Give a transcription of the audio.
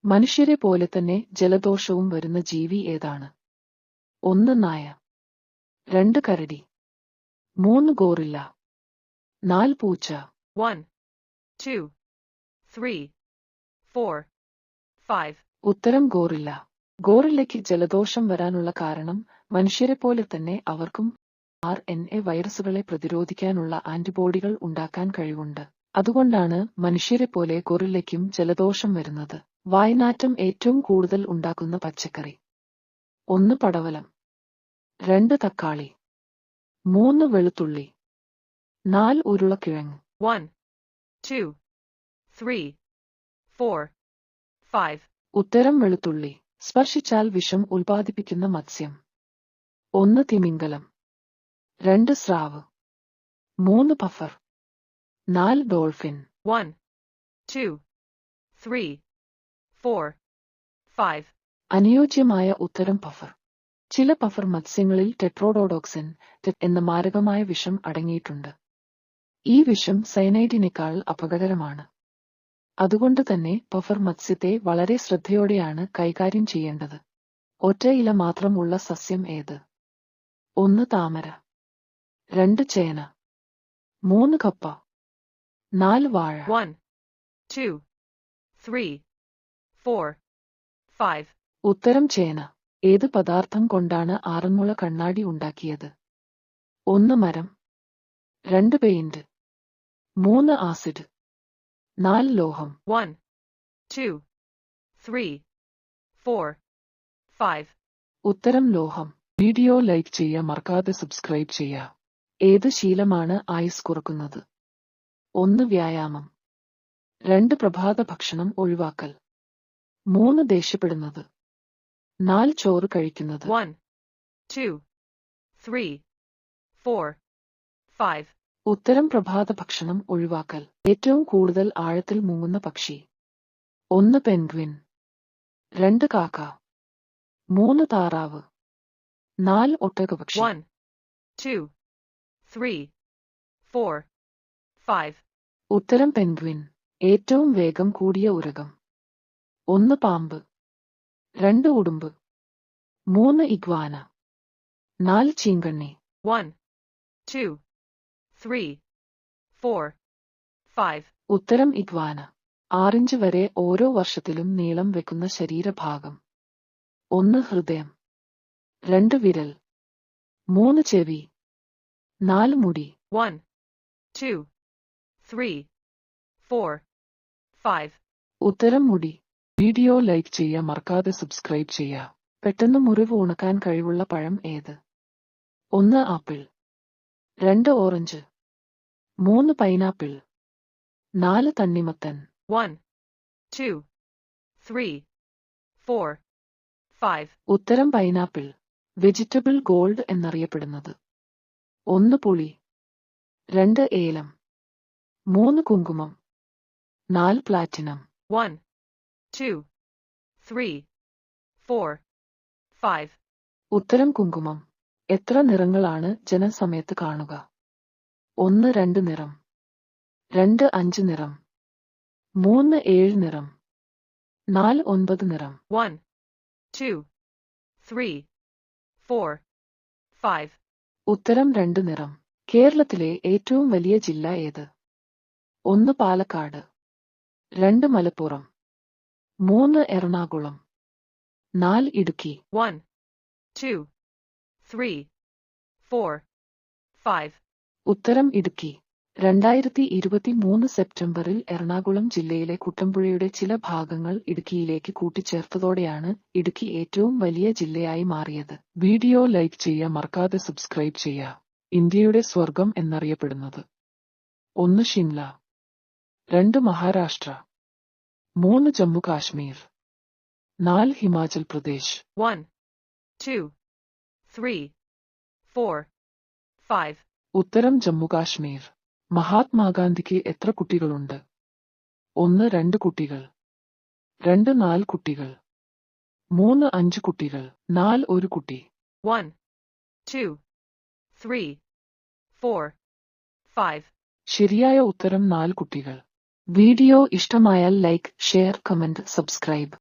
മനുഷ്യരെ പോലെ തന്നെ ജലദോഷവും വരുന്ന ജീവി ഏതാണ്? 1 നായ, 2 കരടി, 3 ഗോറില്ല, 4 പൂച്ച. 1, 2, 3, 4, 5. ഉത്തരം ഗോറില്ല. ഗോറില്ലയ്ക്ക് ജലദോഷം വരാനുള്ള കാരണം മനുഷ്യരെ പോലെ തന്നെ അവർക്കും RNA വൈറസുകളെ പ്രതിരോധിക്കാനുള്ള ആന്റിബോഡികൾ ഉണ്ടാക്കാൻ കഴിവുണ്ട്. അതുകൊണ്ടാണ് മനുഷ്യരെ പോലെ ഗോറില്ലയ്ക്കും ജലദോഷം വരുന്നത്. വായ്നാറ്റം ഏറ്റവും കൂടുതൽ ഉണ്ടാക്കുന്ന പച്ചക്കറി: 1 പടവലം, 2 തക്കാളി, 3 വെളുത്തുള്ളി, 4 ഉരുളക്കിഴങ്ങ്. 1, 2, 3, 4, 5. ഉത്തരം വെളുത്തുള്ളി. സ്പർശിച്ചാൽ വിഷം ഉൽപ്പാദിപ്പിക്കുന്ന മത്സ്യം: 1 തിമിംഗലം, 2 സ്രാവ്, 3 പഫർ, 4 ഡോൾഫിൻ. 1, 2, 3, 4, 5. അനുയോജ്യമായ ഉത്തരം പഫർ. ചില പഫർ മത്സ്യങ്ങളിൽ ടെട്രോഡോഡോക്സിൻ എന്ന മാരകമായ വിഷം അടങ്ങിയിട്ടുണ്ട്. ഈ വിഷം സയനൈഡിനേക്കാൾ അപകടകരമാണ്. അതുകൊണ്ട് തന്നെ പഫർ മത്സ്യത്തെ വളരെ ശ്രദ്ധയോടെയാണ് കൈകാര്യം ചെയ്യേണ്ടത്. ഒറ്റ ഇല മാത്രമുള്ള സസ്യം ഏത്? 1 താമര, 2 ചേന, 3 കപ്പ, 4 വാഴ. 1, 2, 3, 4, 5. ഉത്തരം ചേന. ഏത് പദാർത്ഥം കൊണ്ടാണ് ആറന്മുള കണ്ണാടി ഉണ്ടാക്കിയത്? 1 മരം, 2 പെയിന്റ്, 3 ആസിഡ്, 4 ലോഹം. 1, 2, 3, 4, 5. ഉത്തരം ലോഹം. വീഡിയോ ലൈക്ക് ചെയ്യുക, മറക്കാതെ സബ്സ്ക്രൈബ് ചെയ്യുക. ഏത് ശീലമാണ് ആയുസ് കുറക്കുന്നത്? 1 വ്യായാമം, 2 പ്രഭാത ഭക്ഷണം ഒഴിവാക്കൽ, 3 ദേഷ്യപ്പെടുന്നത്, 4 ചോറ് കഴിക്കുന്നത്. 1, 2, 3, 4, 5. ഉത്തരം പ്രഭാത ഭക്ഷണം ഒഴിവാക്കൽ. ഏറ്റവും കൂടുതൽ ആഴത്തിൽ മുങ്ങുന്ന പക്ഷി: 1 പെൻഗ്വിൻ, 2 കാക്ക, 3 താറാവ്, 4 ഒട്ടകപക്ഷി. 1, 2, 3, 4, 5. ഉത്തരം പെൻഗ്വിൻ. ഏറ്റവും വേഗം കൂടിയ ഉരകം: 1 പാമ്പ്, 2 ഉടുമ്പ്, 3 ഇഗ്വാന, 4 ചീങ്കണ്ണി. 1, 2, 3, 4, 5. ഉത്തരം ഇഗ്വാന. 6 ഇഞ്ച് വരെ ഓരോ വർഷത്തിലും നീളം വെക്കുന്ന ശരീരഭാഗം: 1 ഹൃദയം, 2 വിരൽ, 3 ചെവി, 4 മുടി. 1, 2, 3, 4, 5. ഉത്തരം മുടി. വീഡിയോ ലൈക്ക് ചെയ്യുക, മറക്കാതെ സബ്സ്ക്രൈബ് ചെയ്യുക. പെട്ടെന്ന് മുറിവ് ഉണക്കാൻ കഴിവുള്ള പഴം ഏത്? 1 ആപ്പിൾ, 2 ഓറഞ്ച്, 3 പൈനാപ്പിൾ, 4 തണ്ണിമത്തൻ. 1, 2, 3, 4, 5. ഉത്തരം പൈനാപ്പിൾ. വെജിറ്റബിൾ ഗോൾഡ് എന്നറിയപ്പെടുന്നത്: 1 പുളി, 2 ഏലം, 3 കുങ്കുമം, 4 പ്ലാറ്റിനം. 1, 2, 3, 4, 5. ഉത്തരം കുങ്കുമം. എത്ര നിറങ്ങളാണ് ജനനസമയത്ത് കാണുക? 1 2 നിറം, 2 5 നിറം, 3 7 നിറം, 4 9 നിറം. 1, 2, 3, 4, 5. ഉത്തരം 2 നിറം. കേരളത്തിലെ ഏറ്റവും വലിയ ജില്ല ഏത്? 1 പാലക്കാട്, 2 മലപ്പുറം, 3 എറണാകുളം, 4 ഇടുക്കി. 1, 2, 3, 4, 5. ഉത്തരം ഇടുക്കി. 2023 സെപ്റ്റംബറിൽ എറണാകുളം ജില്ലയിലെ കുട്ടമ്പുഴയുടെ ചില ഭാഗങ്ങൾ ഇടുക്കിയിലേക്ക് കൂട്ടിച്ചേർത്തതോടെയാണ് ഇടുക്കി ഏറ്റവും വലിയ ജില്ലയായി മാറിയത്. വീഡിയോ ലൈക്ക് ചെയ്യുക, മറക്കാതെ സബ്സ്ക്രൈബ് ചെയ്യുക. ഇന്ത്യയുടെ സ്വർഗം എന്നറിയപ്പെടുന്നത്: 1 ഷിംല, 2 മഹാരാഷ്ട്ര, 3 ജമ്മു കാശ്മീർ, 4 ഹിമാചൽ പ്രദേശ്. 1, 2, 3, 4, 5. ഉത്തരം ജമ്മു കാശ്മീർ. മഹാത്മാഗാന്ധിക്ക് എത്ര കുട്ടികളുണ്ട്? 1 2 കുട്ടികൾ, 2 4 കുട്ടികൾ, 3 5 കുട്ടികൾ, 4 1 കുട്ടി. 1, 2, 3, 4, 5. ശരിയായ ഉത്തരം 4 കുട്ടികൾ. വീഡിയോ ഇഷ്ടമായാൽ ലൈക്ക്, ഷെയർ, കമന്റ്, സബ്സ്ക്രൈബ്.